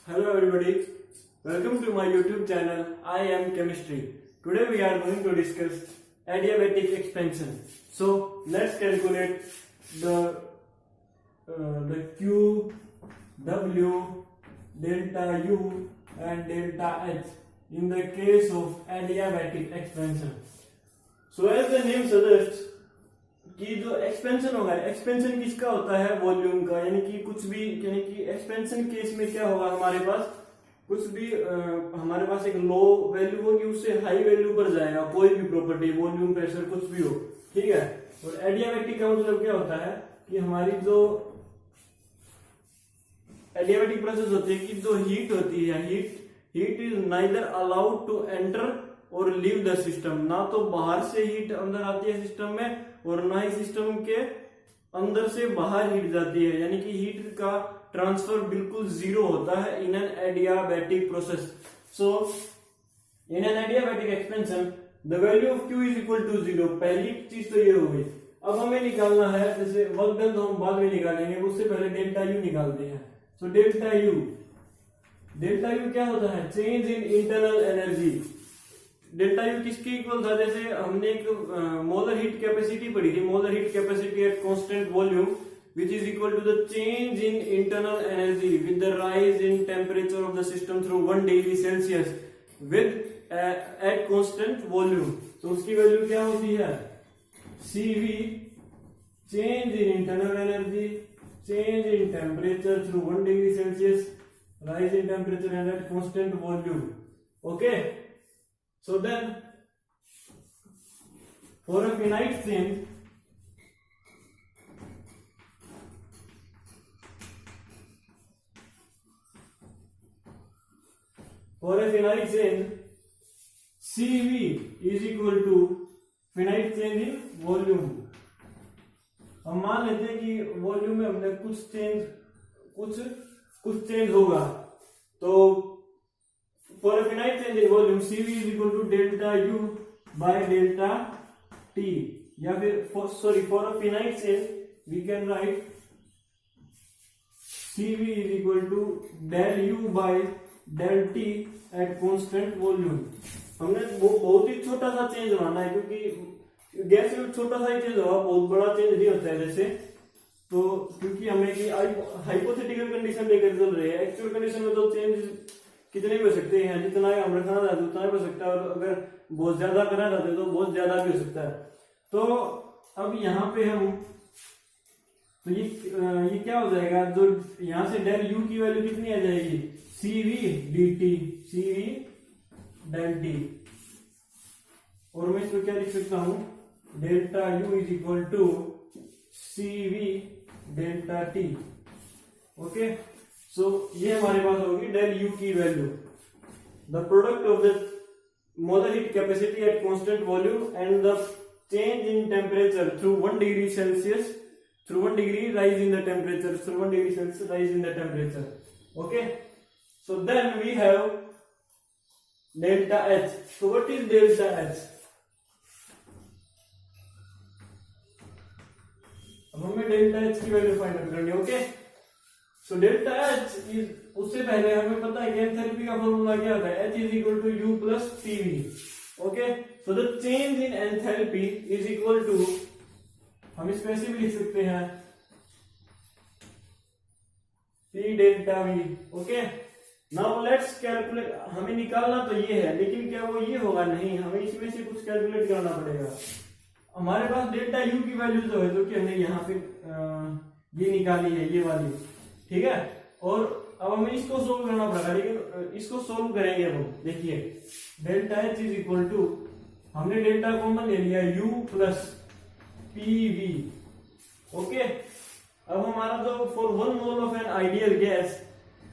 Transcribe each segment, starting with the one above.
Hello everybody, welcome to my YouTube channel. I am Chemistry. Today we are going to discuss adiabatic expansion. So let's calculate the Q, W, delta U and delta H in the case of adiabatic expansion. So as the name suggests कि जो expansion होगा, expansion किसका होता है? Volume का, यानी कि कुछ भी, यानी कि एक्सपेंशन केस में क्या होगा, हमारे पास कुछ भी हमारे पास एक लो वैल्यू होगी, उससे हाई वैल्यू पर जाएगा कोई भी प्रॉपर्टी, वॉल्यूम, प्रेशर, कुछ भी हो, ठीक है। और एडियाबैटिक का मतलब क्या होता है कि हमारी जो एडियाबैटिक प्रोसेस होती है कि जो हीट होती है, heat is neither allowed to enter और लीव द सिस्टम, ना तो बाहर से हीट अंदर आती है सिस्टम में और ना ही सिस्टम के अंदर से बाहर हीट जाती है, यानी कि हीट का ट्रांसफर बिल्कुल जीरो होता है in an adiabatic process. So in an adiabatic expansion the value of Q is equal to zero. पहली चीज तो ये हो गई। अब हमें निकालना है, जैसे वर्क डन तो हम बाद में निकालेंगे, उससे पहले डेल्टा यू निकालते हैं। सो डेल्टा यू क्या होता है? Change in internal energy. Delta U किसके इक्वल था? जैसे हमने एक मोलर हीट कैपेसिटी पढ़ी थी, molar heat capacity at constant volume which is equal to the change in internal energy with the rise in temperature of the system through 1 degree Celsius with at constant volume. तो उसकी value क्या होती है? CV, change in internal energy, change in temperature through 1 degree Celsius, rise in temperature and eight constant volume. Okay, so then for a finite change, CV is equal to finite change in volume। हम मान लेते हैं कि volume में हमने कुछ change होगा, तो for a finite change in volume CV is equal to delta U by delta T, या फिर for a finite change we can write CV is equal to del U by del T at constant volume। हमने वो बहुत ही छोटा सा change माना है, क्योंकि गैस में छोटा सा ही चेंज होगा, बहुत बड़ा चेंज नहीं होता है जैसे, तो क्योंकि हमें कि हाइपोथेटिकल कंडीशन लेकर चल रहे हैं, एक्चुअल कंडीशन में तो चेंज कितने भी हो सकते हैं, जितना हम रखना चाहते हैं उतना भी हो सकता है, और अगर बहुत ज्यादा करना चाहते हैं तो बहुत ज्यादा भी हो सकता है। तो अब यहाँ पे हम, तो ये क्या हो जाएगा, जो यहाँ से डेल यू की वैल्यू कितनी आ जाएगी? CV डेल टी, और मैं इसको क्या लिख सकता हूं? Delta U is equal to CV delta T. Okay, so ये हमारे पास होगी डेल यू की value, the product of the molar heat capacity at constant volume and the change in temperature through 1 degree Celsius, through 1 degree rise in the temperature, through 1 degree Celsius rise in the temperature. Okay, so then we have delta H। So what is delta H? अब हमें delta H की value find out करनी है। Okay, so delta H is, उससे पहले हमें पता है कि एंथैल्पी का फॉर्मूला क्या होता है? H is equal to U plus PV। Okay, so the change in enthalpy is equal to, हम इसको ऐसे भी लिख सकते हैं, P delta V। Okay, now let's calculate. हमें निकालना तो ये है, लेकिन क्या वो ये होगा? नहीं, हमें इसमें से कुछ कैलकुलेट करना पड़ेगा। हमारे पास डेल्टा U की वैल्यू जो है, जो कि हमने यहाँ पे ये निकाली है, ये वाली, ठीक है। और अब हमें इसको सोल्व करना पड़ेगा, लेकिन इसको सोल्व करेंगे हम। देखिए, delta H is equal to, हमने डेल्टा कॉमन ले लिया, U प्लस PV। ओके, अब हमारा जो for 1 mole of an ideal gas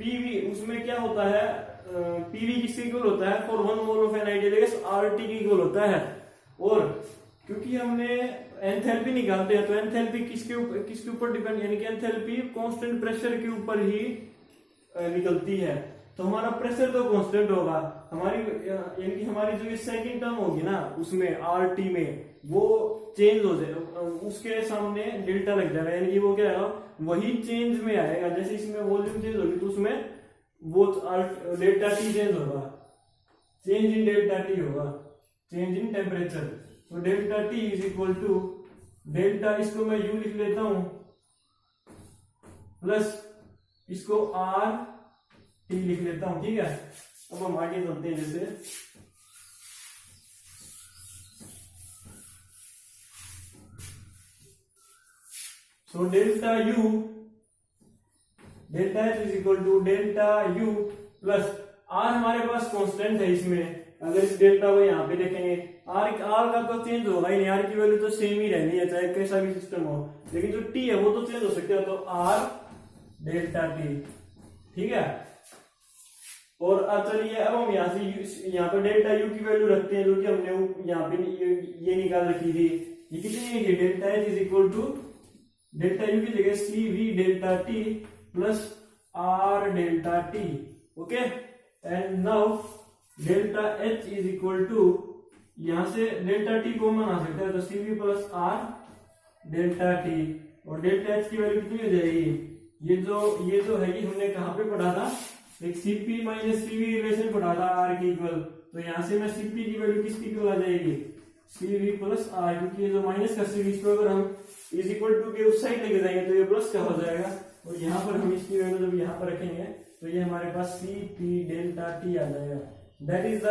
PV, उसमें क्या होता है? PV किसके इक्वल होता है? For 1 mole of an ideal gas RT के इक्वल होता है। और क्योंकि हमने एंथैल्पी निकालते हैं, तो एंथैल्पी किसके ऊपर डिपेंड, यानी कि एंथैल्पी कांस्टेंट प्रेशर के ऊपर ही निकलती है, तो हमारा प्रेशर तो कांस्टेंट होगा। हमारी यानी कि हमारी जो ये सेकंड टर्म होगी ना, उसमें RT में वो चेंज हो जाएगा, उसके सामने डेल्टा लग जाएगा, यानी कि वो क्या है, वही चेंज में आएगा। जैसे इसमें वॉल्यूम चेंज होगी तो उसमें वो डेल्टा टी चेंज होगा, चेंज इन डेल्टा टी होगा, चेंज इन टेम्परेचर। तो delta T is equal to delta, इसको मैं यू लिख लेता हूं, प्लस इसको आर टी लिख लेता हूं, ठीक है। अब हम आगे चलते हैं, जैसे so delta U, delta H is equal to delta U plus R, हमारे पास कांस्टेंट है इसमें, अगर इस डेल्टा को यहाँ पे देखेंगे, आर का तो चेंज होगा ही नहीं, आर की वैल्यू तो सेम ही रहनी है चाहे कैसा भी सिस्टम हो, लेकिन जो टी है वो तो चेंज हो सकता है, तो आर डेल्टा टी, ठीक है। और चलिए अब हम यहाँ से यहाँ पे डेल्टा यू की वैल्यू रखते हैं, जो कि हमने यहाँ पे ये निकाल रखी थी, ये कितनी है, delta H is equal to delta U की जगह C V delta T plus R delta T, okay. And now delta H is equal to, यहां से डेल्टा टी कॉमन आ सकता है, तो C V plus R delta T, और delta H की वैल्यू कितनी हो जाएगी, ये जो है ये हमने कहां पे पढ़ा था, एक सीपी माइनस सीवी रिलेशन पढ़ा था आर के इक्वल, तो यहां से मैं सीपी की वैल्यू किसकी इक्वल आ जाएगी, सीवी प्लस आर, क्योंकि ये जो माइनस का सीवी, इसको अगर हम इज इक्वल टू के उस साइड लेके जाएंगे तो ये प्लस का हो जाएगा, और यहाँ पर हम इसकी वैल्यू जब यहाँ पर रखेंगे तो ये हमारे पास सी पी डेल्टा टी आ जाएगा। That is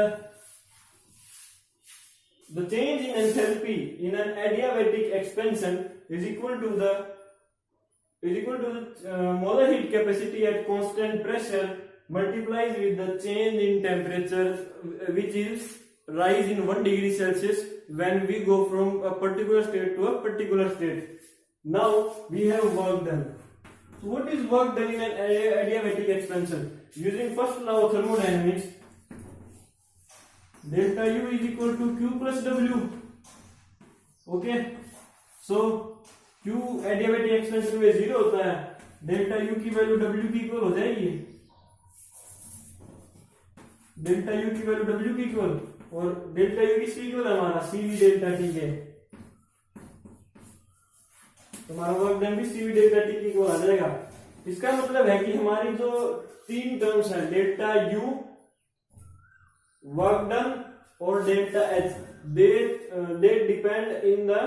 the change in enthalpy in an adiabatic expansion is equal to the molar heat capacity at constant pressure multiplies with the change in temperature, which is rise in 1 degree Celsius when we go from a particular state to a particular state. Now we have work done. So what is work done in an adiabatic expansion? Using first law of thermodynamics, delta U is equal to Q plus W. Okay, so Q adiabatic expansion में 0 होता है, delta U की value W की equal हो जाएगी, delta U की value W की equal, और डेल्टा U किसकी इक्वल है हमारा, CV डेल्टा T के, तो हमारा वर्क डन भी CV डेल्टा T की इक्वल आ जाएगा। इसका मतलब है कि हमारी जो तीन टर्म्स है, डेल्टा U, वर्क डन और delta H, they depend in the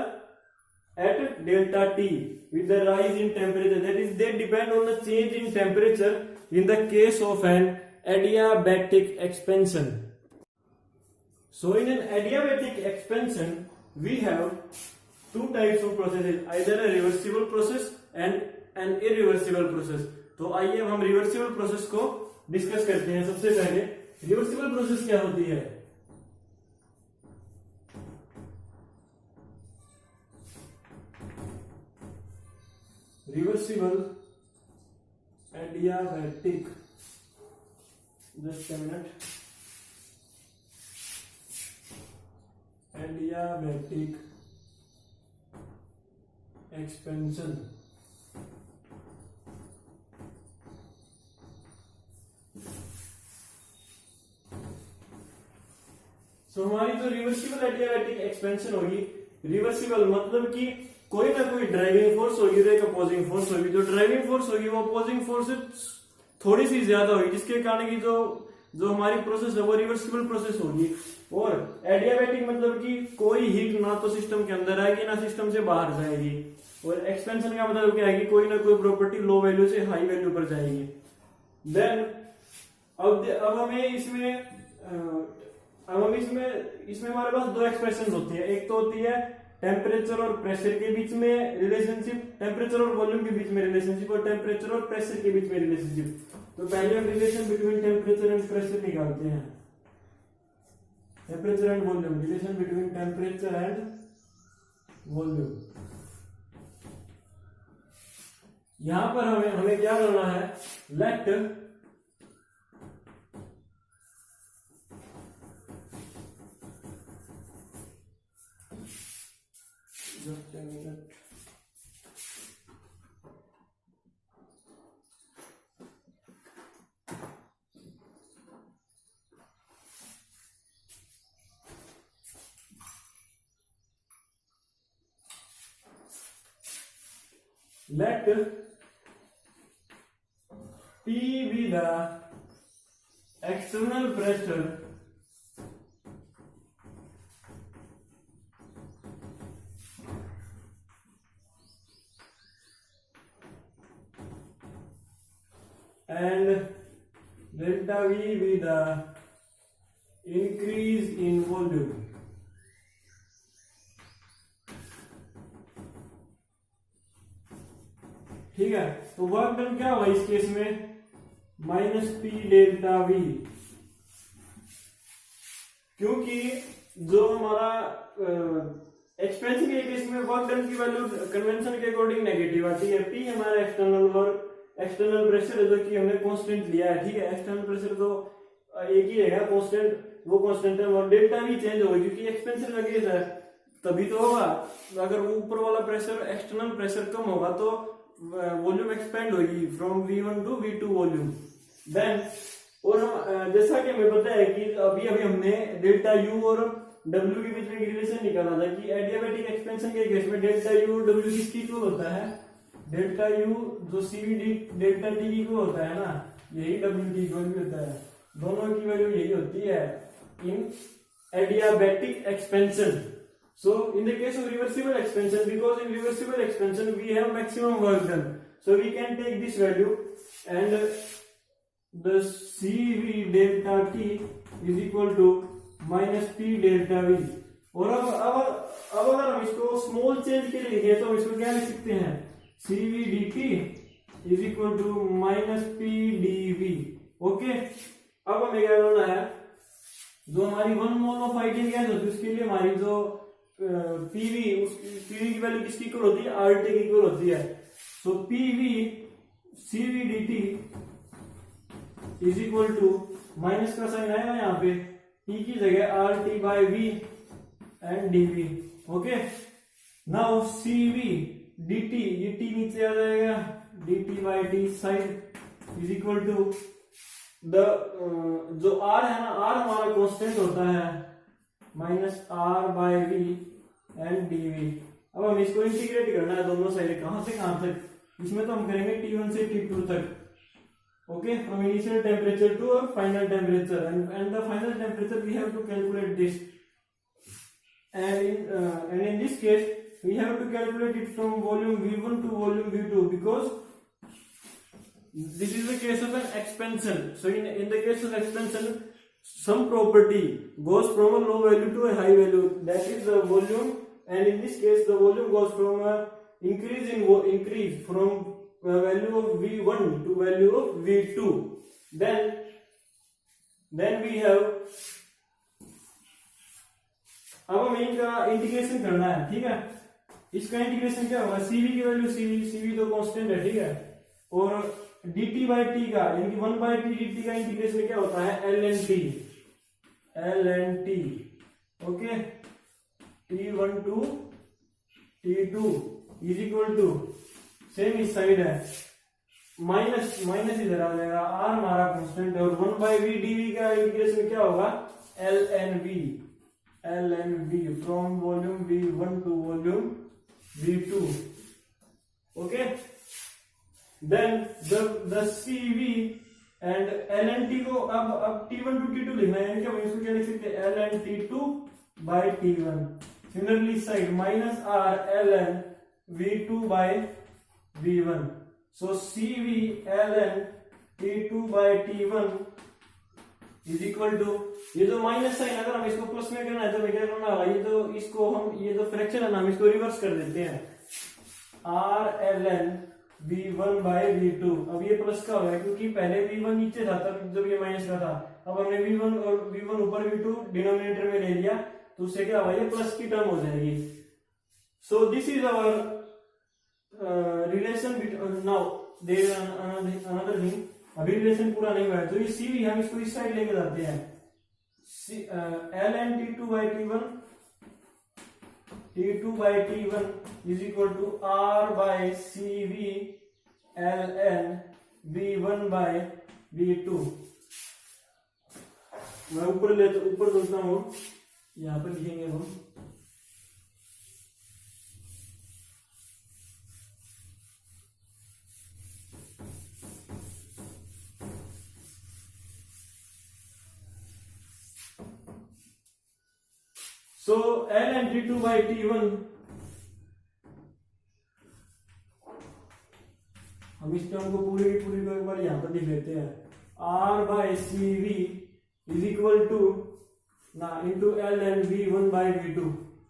at delta T with the rise in temperature, that is they depend on the change in temperature in the case of an adiabatic expansion. So in an adiabatic expansion we have two types of processes, either a reversible process and an irreversible process. तो आइए अब हम reversible process को discuss करते हैं। सबसे पहले reversible process क्या होती है, reversible adiabatic, just a minute, adiabatic expansion. तो हमारी जो रिवर्सिबल एडियाबैटिक एक्सपेंशन होगी, रिवर्सिबल मतलब कि कोई ना कोई ड्राइविंग फोर्स होगी और एक अपोजिंग फोर्स होगी। जो ड्राइविंग फोर्स होगी वो अपोजिंग फोर्स से थोड़ी सी ज्यादा होगी, जिसके कारण की जो हमारी प्रोसेस है वो रिवर्सिबल प्रोसेस होगी। और एडियाबैटिक मतलब कि कोई हीट ना तो सिस्टम के अंदर आएगी ना सिस्टम से बाहर जाएगी। और एक्सपेंशन का मतलब क्या है कि कोई ना कोई प्रॉपर्टी लो वैल्यू से हाई वैल्यू पर जाएगी। देन अब हमारे पास दो एक्सप्रेशन होती है। एक तो होती है टेम्परेचर और प्रेशर के बीच में रिलेशनशिप, टेम्परेचर और वॉल्यूम के बीच में रिलेशनशिप, और टेम्परेचर और प्रेशर के बीच में रिलेशनशिप। तो पहले हम relation between temperature and pressure निकालते हैं। Temperature and volume, relation between temperature and volume. यहां पर हमें क्या करना है, let just a minute. Let P be the external pressure and delta V with the increase in volume. ठीक है, तो वर्क डन क्या हुआ इस केस में, माइनस पी डेल्टा वी, क्योंकि जो हमारा एक्सपेंशन के केस में वर्क डन की वैल्यू कन्वेंशन के अकॉर्डिंग नेगेटिव आती है। पी हमारा एक्सटर्नल वर्क, एक्सटर्नल प्रेशर है जो कि हमने कांस्टेंट लिया है, ठीक है, एक्सटर्नल प्रेशर तो एक ही रहेगा कांस्टेंट, वो कांस्टेंट है, और डेल्टा भी चेंज होगा क्योंकि एक्सपेंशन का केस है, तभी तो होगा। अगर ऊपर वाला प्रेशर एक्सटर्नल प्रेशर कम होगा तो वॉल्यूम एक्सपेंड होगी from V1 to V2 volume. Then और हम जैसा कि हमें पता है कि अभी अभी हमने डेल्टा यू और डब्ल्यू के बीच में रिलेशन निकाला था कि एडियाबैटिक एक्सपेंशन के केस में डेल्टा यू और डब्ल्यू किसकी इक्वल होता है, डेल्टा यू जो सीवी डेल्टा टी की इक्वल होता है ना, यही डब्ल्यू टी इक्वल भी होता है, दोनों की वैल्यू यही होती है in adiabatic expansion. So in the case of reversible expansion, because in reversible expansion we have maximum work done, so we can take this value and the CV delta T is equal to minus P delta V। और अब अगर हम इसको small change के लिए लिखें तो हम इसको क्या लिख सकते हैं, CV dt is equal to minus P dV। Okay, अब हमें क्या करना है, जो हमारी 1 मोल ऑफ आइडियल गैस होती है उसके लिए हमारी जो पीवी, उस पीवी की वैल्यू किसकी इक्वल होती है, आरटी की इक्वल होती है। So PV CV DT is equal to, minus का साइन आएगा यहाँ पे, पी की जगह R T by V and DV. Okay, now CV DT, ये टी नीचे आ जाएगा, DT by D side is equal to the जो आर है ना, आर हमारा कांस्टेंट होता है, minus R by V and D V. अब हम इसको इंटीग्रेट करना है दोनों साइड, कहां से कहां तक, इसमें तो हम करेंगे T1 से T2 तक। Okay, from initial temperature to और final temperature, and the final temperature we have to calculate this, and in this case we have to calculate it from volume V1 to volume V2 because this is the case of an expansion. So in the case of expansion, some property goes from a low value to a high value, that is the volume, and in this case the volume goes from a increase from value of V1 to value of V2. Then we have, अब हमें इनका integration करना है, ठीक है। इसका integration क्या होगा, सीवी की वैल्यू, सीवी तो कांस्टेंट है, ठीक है, और dt बाई टी का यानी कि 1 बाई टी dt का इंटीग्रेशन क्या होता है, ln t। Okay, T1 to T2 is equal to, same इस साइड है, माइनस माइनस इधर आ जाएगा, r हमारा कांस्टेंट है, और 1 बाई v dv का इंटीग्रेशन क्या होगा, ln v from volume V1 to volume V2। Okay, then the CV and ln t को अब T1 टू T2 लिखना है, क्या इसको क्या लिख सकते हैं, ln T2 by T1। Similarly side minus r ln V2 by V1। So CV ln T2 by T1 is equal to, ये जो माइनस साइन अगर हम इसको प्लस में करना है तो क्या करना होगा, ये तो इसको हम, ये जो फ्रैक्शन है ना, हम इसको रिवर्स कर देते हैं, r ln V1 by V2। अब ये प्लस का होगा क्योंकि पहले V1 नीचे था तब जब ये माइनस का था, अब हमने V1 और V1 ऊपर V2 डिनोमिनेटर में ले लिया तो उससे क्या होगा, ये प्लस की टर्म हो जाएगी। So this is our relation. Now there is another thing, अभी रिलेशन पूरा नहीं हुआ है, तो ये CV हम इसको इस साइड लेके जाते हैं, ln T2 by T1, T2 by T1 is equal to R by CV ln V1 by V2। मैं ऊपर सोचता हूँ, यहाँ पर लिखेंगे हम, सो ln T2 by T1, हम इस टर्म को पूरी की पूरी को एक बार यहां पर लिख लेते हैं, R by CV is equal to ना into ln V1 by V2,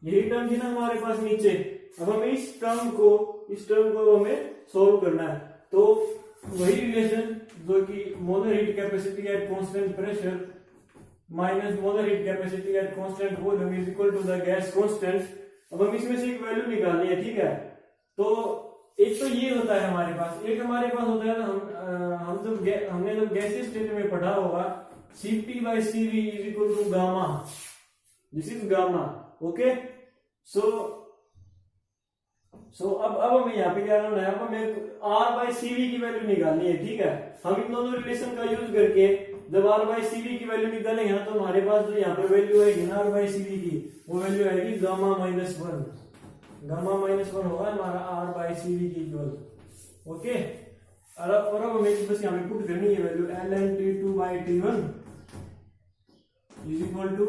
यही टर्म थी ना हमारे पास नीचे। अब हमें इस टर्म को हमें सोल्व करना है, तो वही रिलेशन जो कि molar heat capacity at constant pressure minus molar heat capacity at constant volume is equal to the gas constant. अब हम इसमें से एक वैल्यू निकालनी है, ठीक है। तो एक तो ये होता है हमारे पास, एक हमारे पास होता है हमने जब गैसीय स्टेट में पढ़ा होगा Cp by Cv is equal to gamma, this is gamma, okay। so अब हमें यहाँ पे क्या करना है, अब हमें R by Cv की वैल्यू निकालनी है, ठीक है। हम इन दोनों रिलेशन का यूज करके जब R by Cv की वैल्यू निकालेंगे ना, तो हमारे पास जो यहाँ पे वैल्यू आएगी ना R by Cv की, वो वैल्यू आएगी गामा माइनस वन होगा हमारा R by Cv की इक्वल, ओके। और अब हमें बस यहाँ पे पुट करनी है value ln T2 by T1 is equal to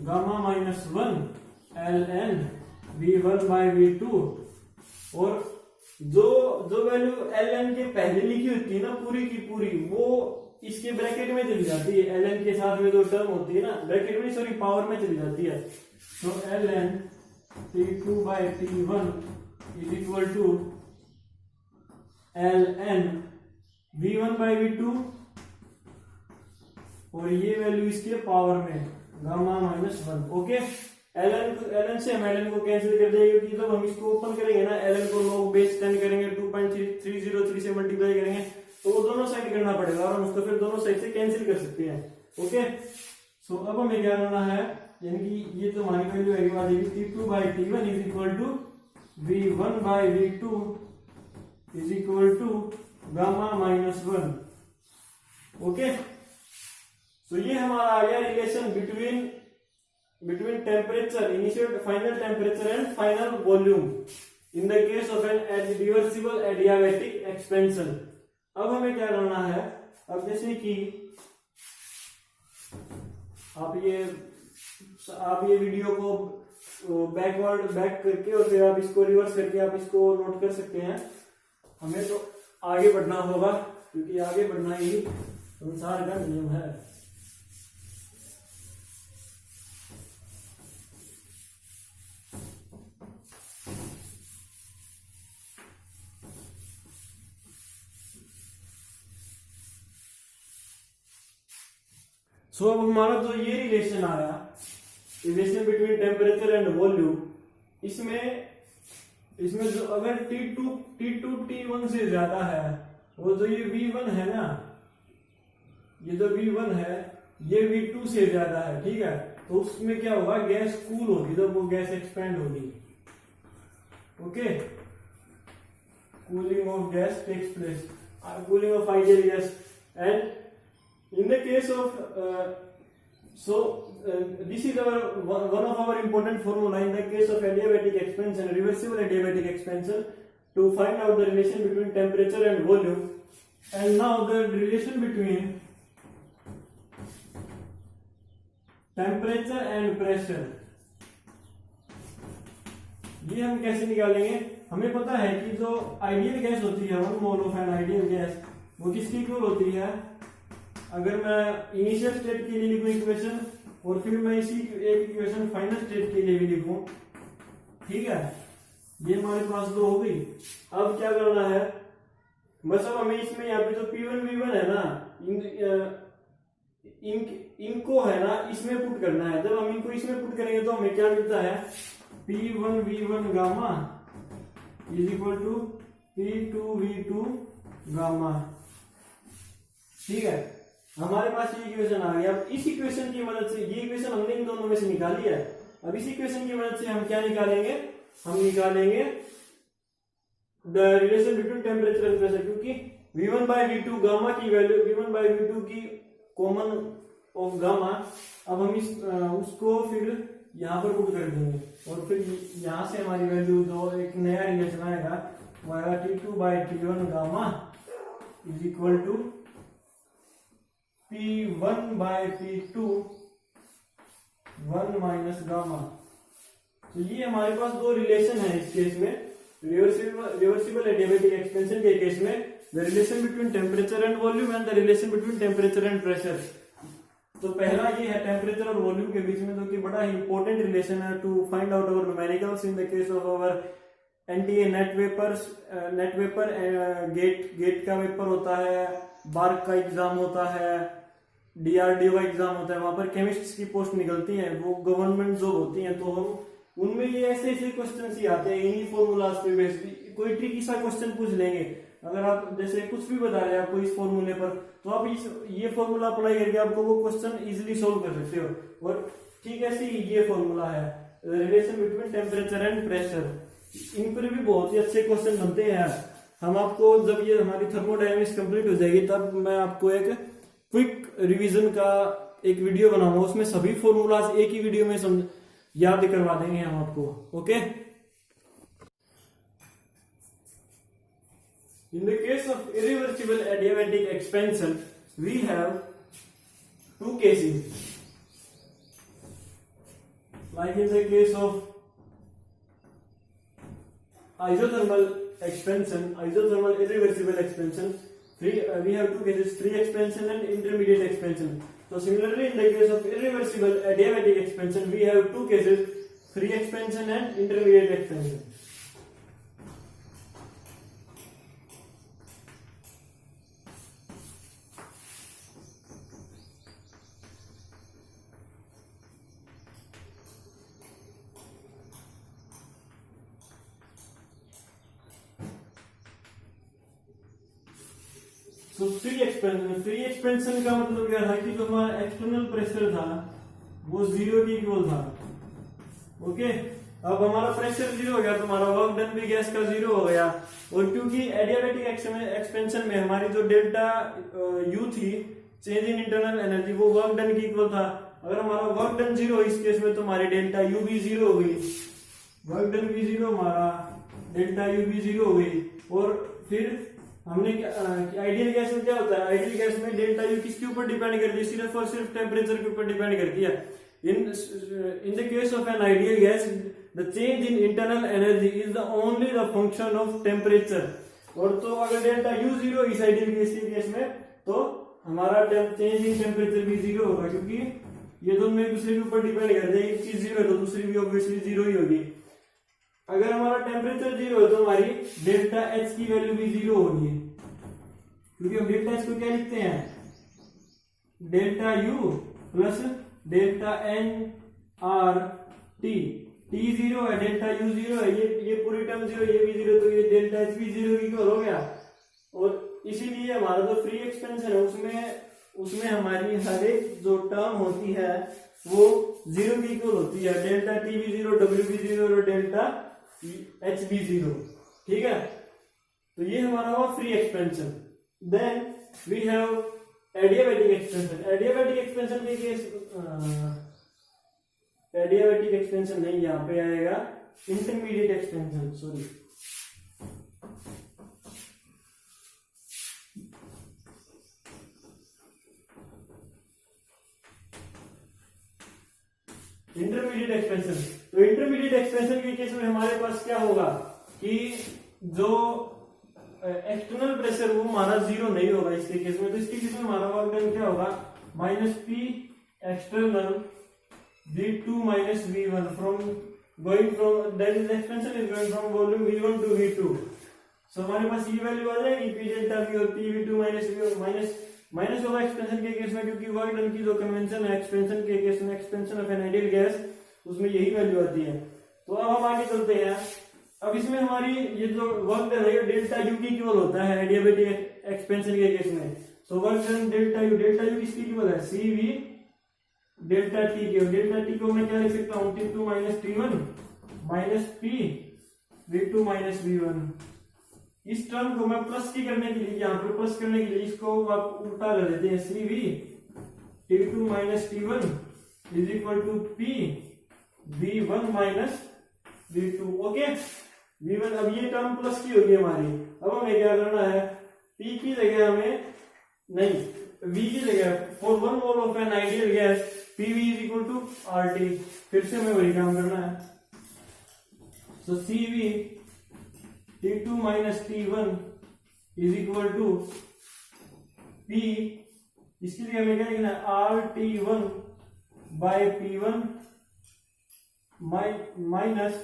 gamma minus one ln V1 by V2, और जो वैल्यू ln के पहले लिखी होती है ना पूरी की पूरी, वो इसके ब्रैकेट में चली जाती है, ln के साथ में जो टर्म होती है ना ब्रैकेट में, सॉरी पावर में चली जाती है। तो ln T2 by T1 is equal to ln V1 by V2, और ये वैल्यू इसके पावर में gamma minus one, okay. ln से हम ln को कैंसिल कर देंगे, क्योंकि जब हम इसको ओपन करेंगे ना, ln को log बेस 10 करेंगे, 2.303 से मल्टीप्लाई करेंगे, तो वो दोनों साइड करना पड़ेगा, और हम उसको फिर दोनों साइड से कैंसिल कर सकते हैं, ओके। सो अब हमें क्या करना है, यानी कि ये तो हमारी वैल्यू आएगी आ जाएगी T2 by T1 is equal to V1 by V2 is equal to gamma minus one, okay. So ये हमारा आ गया relation between temperature, initial final temperature and final volume in the case of an reversible adiabatic expansion. अब हमें क्या करना है, अब जैसे कि आप ये वीडियो को बैक करके और फिर आप इसको रिवर्स करके आप इसको नोट कर सकते हैं। हमें तो आगे बढ़ना होगा, क्योंकि आगे बढ़ना ही संसार का नियम है। सो अब हमारा जो ये रिलेशन आया, relation between temperature and volume, इसमें जो अगर T2 T1 से ज्यादा है, वो जो ये V1 है ना, ये जो V1 है ये V2 से ज्यादा है, ठीक है। तो उसमें क्या होगा, गैस कूल होगी, जब वो गैस एक्सपेंड होगी, okay. Cooling of gas takes place, cooling of ideal gas, and in the case of this is one of our important formula in the case of adiabatic expansion, reversible adiabatic expansion, to find out the relation between temperature and volume. And now the relation between temperature and pressure, ये हम कैसे निकालेंगे। हमें पता है कि जो ideal gas होती है, 1 mole of an ideal gas, वो किसकी इक्वल होती है। अगर मैं इनिशियल स्टेट के लिए लिखूं इक्वेशन, और फिर मैं इसी एक इक्वेशन फाइनल स्टेट के लिए भी लिखूं, ठीक है, ये हमारे पास दो हो गई। अब क्या करना है, बस अब हमें इसमें यहाँ पे जो P1 V1 है ना, इनको है ना इसमें पुट करना है। जब हम इनको इसमें पुट करेंगे तो हमें क्या मिलता है, P1 V1 gamma is equal to P2 V2 gamma, ठीक है। हमारे पास ये इक्वेशन आ गया। अब इस इक्वेशन की मदद से, ये इक्वेशन हमने इन दोनों में से निकाली है, अब इस इक्वेशन की मदद से हम क्या निकालेंगे, हम निकालेंगे the relation between temperature and pressure, क्योंकि V1 by V2 गामा की वैल्यू, V1 by V2 की कॉमन ऑफ गामा, अब हम उसको फिर यहाँ पर पुट कर देंगे, और फिर यहाँ से हमारी वैल्यू जो एक नया रिलेशन आएगा वो आएगा T2 by T1 gamma is equal to P1 by P2 1 minus gamma. तो ये हमारे पास दो रिलेशन है इस केस में, रिवर्सिबल एडियाबैटिक एक्सपेंशन के केस में, the relation between temperature and volume and the relation between temperature and pressure. तो पहला ये है टेम्परेचर और वॉल्यूम के बीच में, जो कि बड़ा ही इंपॉर्टेंट रिलेशन है to find out our numericals in the case of our NTA NEET vapour gate का वेपर होता है, बार्क का एग्जाम होता है, डीआरडीओ का एग्जाम होता है, वहां पर केमिस्ट्स की पोस्ट निकलती हैं, वो गवर्नमेंट जॉब होती हैं, तो हम उनमें ये ऐसे ऐसे क्वेश्चन ही आते हैं इन्हीं फॉर्मूलाज पे बेस्ड। कोई ट्रिकी सा क्वेश्चन पूछ लेंगे, अगर आप जैसे कुछ भी बता रहे हैं आपको इस फॉर्मूले पर, तो आप ये फॉर्मूला अप्लाई करके आपको वो क्वेश्चन इजीली सोल्व कर सकते हो। और ठीक ऐसे ही ये फॉर्मूला है relation between temperature and pressure, in पर भी बहुत ही अच्छे क्वेश्चन बनते हैं। हम आपको जब ये हमारी थर्मोडायनेमिक्स कंप्लीट हो जाएगी तब मैं आपको एक क्विक रिवीजन का एक वीडियो बनाऊंगा, उसमें सभी फॉर्मूलाज एक ही वीडियो में याद करवा देंगे हम आपको। Okay, in the case of irreversible adiabatic expansion we have two cases, like in the case of isothermal expansion, isothermal irreversible expansion, we have two cases, free expansion and intermediate expansion. So similarly in the case of irreversible adiabatic expansion we have two cases, free expansion and intermediate expansion. तो free expansion का मतलब क्या था कि जो हमारा external pressure था वो जीरो के इक्वल था। ओके, अब हमारा प्रेशर जीरो हो गया तो हमारा वर्क डन भी गैस का जीरो हो गया। और क्योंकि एडियाबैटिक एक्सपेंशन में हमारी जो डेल्टा यू थी, चेंज इन इंटरनल एनर्जी, वो वर्क डन की इक्वल था। अगर हमारा वर्क डन जीरो हो इस केस में तो हमारी डेल्टा यू भी जीरो हो गई, वर्क डन भी जीरो, हमारा डेल्टा यू भी जीरो हो गई। और फिर हमने आइडियल गैस में क्या होता है, आइडियल गैस में डेल्टा यू किसके ऊपर डिपेंड करती है, सिर्फ और सिर्फ टेम्परेचर के ऊपर डिपेंड करती है। इन the case of an ideal gas the change in internal energy is the only the function of temperature. और तो अगर डेल्टा यू जीरो इस आइडियल गैस के केस में, तो हमारा चेंज इन टेम्परेचर भी जीरो होगा, क्योंकि ये दोनों एक दूसरे के ऊपर डिपेंड करते हैं। एक चीज जीरो है तो दूसरी भी ऑब्वियसली जीरो ही होगी। अगर हमारा टेम्परेचर जीरो है तो हमारी डेल्टा एच की वैल्यू भी जीरो होगी, क्योंकि हम डेल्टा एच को क्या लिखते हैं, delta U plus delta N R T. T zero है, डेल्टा यू जीरो है, ये पूरी टर्म जीरो, ये भी जीरो, तो ये डेल्टा एच भी जीरो इक्वल हो गया। और इसीलिए हमारा जो फ्री एक्सपेंशन है उसमें हमारी हर एक जो टर्म होती है वो जीरो की इक्वल होती है, डेल्टा टी भी जीरो, डब्ल्यू भी जीरो और डेल्टा एच भी जीरो। ठीक है, तो ये हमारा हुआ free expansion. Then we have adiabatic expansion. Adiabatic expansion के केस, एडियाबैटिक एक्सपेंशन नहीं, यहां पे आएगा intermediate expansion, sorry. Intermediate expansion, तो इंटरमीडिएट एक्सपेंशन के केस में हमारे पास क्या होगा कि जो एक्सटर्नल प्रेशर वो हमारा जीरो नहीं होगा इसके केस में। तो इसके केस में हमारा वर्क डन क्या होगा, minus P external V2 minus V1 from going from, that is expansion is going from volume V1 to V2। so हमारे पास ये वैल्यू आ जाएगी P डेल्टा V और P V2 minus V1 minus होगा expansion के case में, क्योंकि work done की जो कन्वेंशन है एक्सपेंशन के केस में, expansion of an ideal gas, उसमें यही वैल्यू आती है। तो अब हम आगे चलते हैं। अब इसमें हमारी ये जो वर्क डन है डेल्टा यू की इक्वल होता है एडियाबैटिक एक्सपेंशन के केस में। So work done delta U किसकी इक्वल है, सी वी डेल्टा टी के। डेल्टा टी को मैं क्या लिख सकता हूँ, T2 minus T1 minus P V2 minus V1। इस टर्म को मैं प्लस की करने के लिए, यहाँ पर प्लस करने के लिए इसको आप उल्टा कर देते हैं, CV T2 minus T1 is equal to P V1 minus V2। Okay, V1, अब ये टर्म प्लस की होगी हमारी। अब हमें क्या करना है, P की जगह हमें नहीं, V की जगह for 1 mole of an ideal gas PV is equal to RT। फिर से हमें वही काम करना है, So CV T2 minus T1 is equal to P, इसके लिए हमें क्या लिखना है, RT1 by P1 minus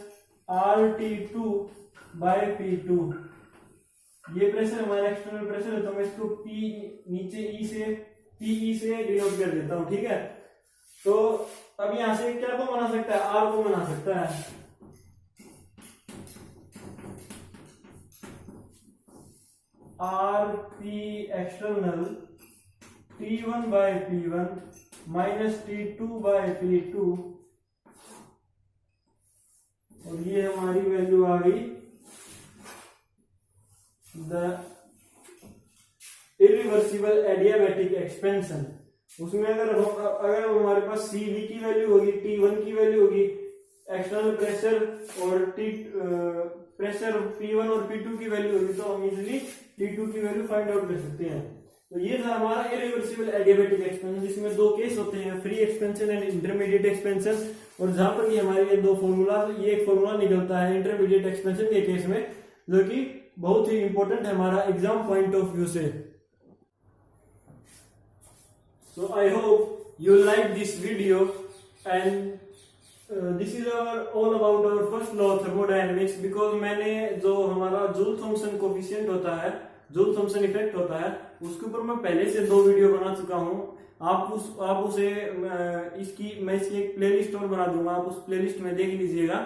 RT2 by P2। ये प्रेशर हमारा एक्सटर्नल प्रेशर है, तो मैं इसको P नीचे E से PE से डिनोट कर देता हूं, ठीक है। तो अब यहां से क्या को बना सकता है, R को बना सकता है। RP external T1 by P1 minus T2 by P2, और ये हमारी वैल्यू आ गई द इरिवर्सिबल एडियाबैटिक एक्सपेंशन। उसमें अगर हमारे पास CV की वैल्यू होगी, T1 की वैल्यू होगी, एक्सटर्नल प्रेशर और प्रेशर P1 और P2 की वैल्यू होगी, तो हम इजीली T2 की वैल्यू फाइंड आउट कर सकते हैं। तो ये था हमारा इरिवर्सिबल एडियाबैटिक एक्सपेंशन, जिसमें दो केस होते हैं, free expansion and intermediate expansion. और जहां पर ये हमारे ये दो फॉर्मूला, ये एक फॉर्मूला निकलता है इंटरमीडिएट एक्सपेंशन के केस में, जो कि बहुत ही इंपॉर्टेंट है हमारा एग्जाम पॉइंट ऑफ व्यू से। So I hope you like this video, and this is all about our first law of thermodynamics, because मैंने जो हमारा जूल थॉमसन कोफिशिएंट होता है, जूल थॉमसन इफेक्ट होता है, उसके ऊपर मैं पहले से 2 वीडियो बना चुका हूँ। आप उसे मैं इसकी एक प्लेलिस्ट और बना दूंगा, आप उस प्लेलिस्ट में देख लीजिएगा,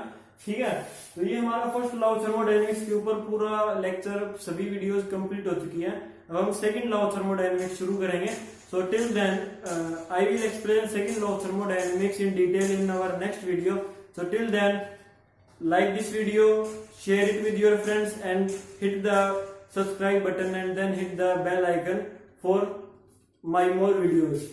ठीक है। तो ये हमारा फर्स्ट लॉ ऑफ थर्मोडायनेमिक्स के ऊपर पूरा लेक्चर, सभी वीडियोस कंप्लीट हो चुकी हैं। अब हम सेकंड लॉ ऑफ थर्मोडायनेमिक्स शुरू करेंगे। So till then, I will explain second law of thermodynamics in detail in our next video. So till then, like this video, share it with your friends, and hit the subscribe button, and then hit the bell icon for my more videos.